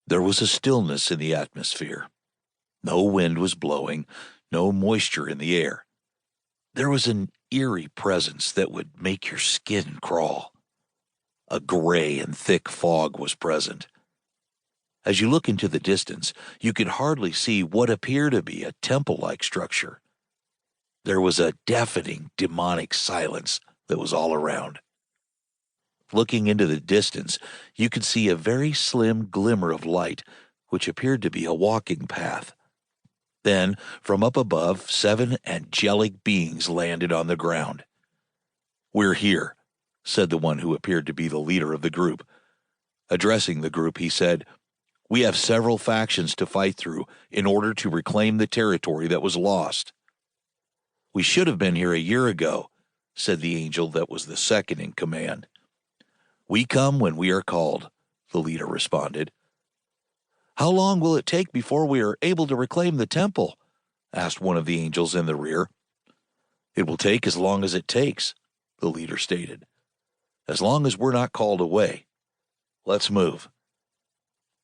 There was a stillness in the atmosphere. No wind was blowing, no moisture in the air. There was an eerie presence that would make your skin crawl. A gray and thick fog was present. As you look into the distance, you could hardly see what appeared to be a temple-like structure. There was a deafening, demonic silence that was all around. Looking into the distance, you could see a very slim glimmer of light, which appeared to be a walking path. Then, from up above, 7 angelic beings landed on the ground. "We're here," said the one who appeared to be the leader of the group. Addressing the group, he said, "We have several factions to fight through in order to reclaim the territory that was lost." "We should have been here a year ago," said the angel that was the second in command. "We come when we are called," the leader responded. "How long will it take before we are able to reclaim the temple?" asked one of the angels in the rear. "It will take as long as it takes," the leader stated. "As long as we're not called away. Let's move."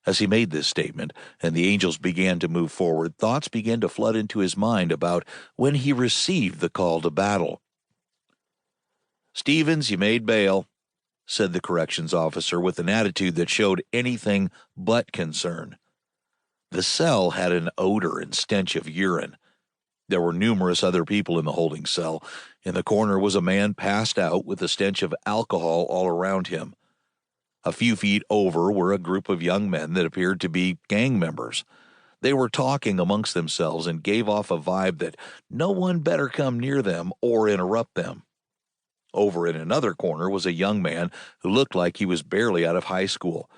As he made this statement, and the angels began to move forward, thoughts began to flood into his mind about when he received the call to battle. "Stevens, you made bail," said the corrections officer with an attitude that showed anything but concern. The cell had an odor and stench of urine. There were numerous other people in the holding cell. In the corner was a man passed out with the stench of alcohol all around him. A few feet over were a group of young men that appeared to be gang members. They were talking amongst themselves and gave off a vibe that no one better come near them or interrupt them. Over in another corner was a young man who looked like he was barely out of high school.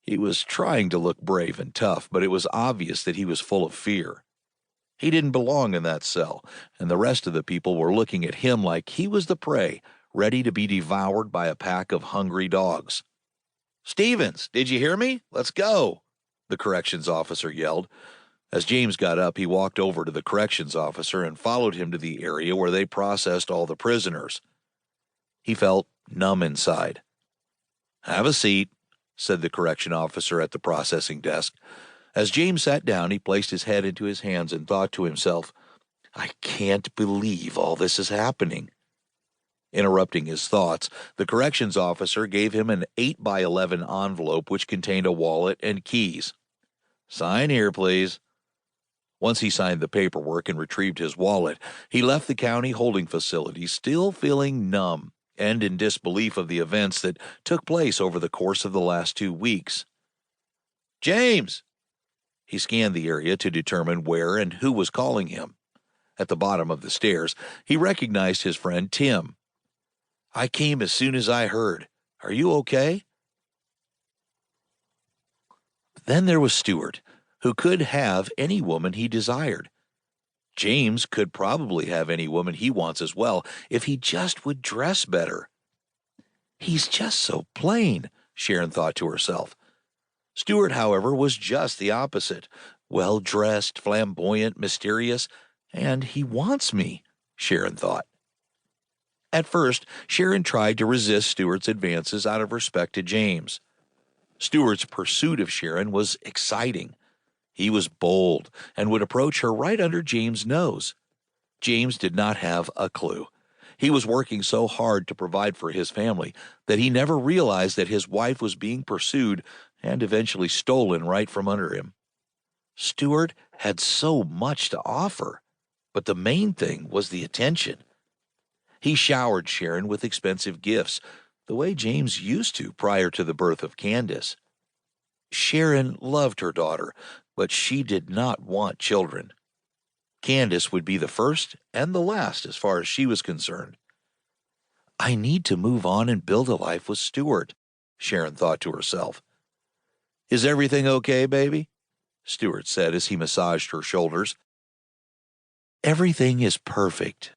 He was trying to look brave and tough, but it was obvious that he was full of fear. He didn't belong in that cell, and the rest of the people were looking at him like he was the prey, ready to be devoured by a pack of hungry dogs. "Stevens, did you hear me? Let's go," the corrections officer yelled. As James got up, he walked over to the corrections officer and followed him to the area where they processed all the prisoners. He felt numb inside. "Have a seat," said the correction officer at the processing desk. As James sat down, he placed his head into his hands and thought to himself, "I can't believe all this is happening." Interrupting his thoughts, the corrections officer gave him an 8x11 envelope which contained a wallet and keys. "Sign here, please." Once he signed the paperwork and retrieved his wallet, he left the county holding facility still feeling numb and in disbelief of the events that took place over the course of the last 2 weeks. "James!" He scanned the area to determine where and who was calling him. At the bottom of the stairs, he recognized his friend Tim. "I came as soon as I heard. Are you okay?" Then there was Stuart, who could have any woman he desired. James could probably have any woman he wants as well, if he just would dress better. "He's just so plain," Sharon thought to herself. Stuart, however, was just the opposite. Well-dressed, flamboyant, mysterious, and he wants me, Sharon thought. At first, Sharon tried to resist Stuart's advances out of respect to James. Stuart's pursuit of Sharon was exciting. He was bold and would approach her right under James' nose. James did not have a clue. He was working so hard to provide for his family that he never realized that his wife was being pursued and eventually stolen right from under him. Stuart had so much to offer, but the main thing was the attention. He showered Sharon with expensive gifts, the way James used to prior to the birth of Candace. Sharon loved her daughter, but she did not want children. Candace would be the first and the last as far as she was concerned. "I need to move on and build a life with Stuart," Sharon thought to herself. "Is everything okay, baby?" Stuart said as he massaged her shoulders. "Everything is perfect,"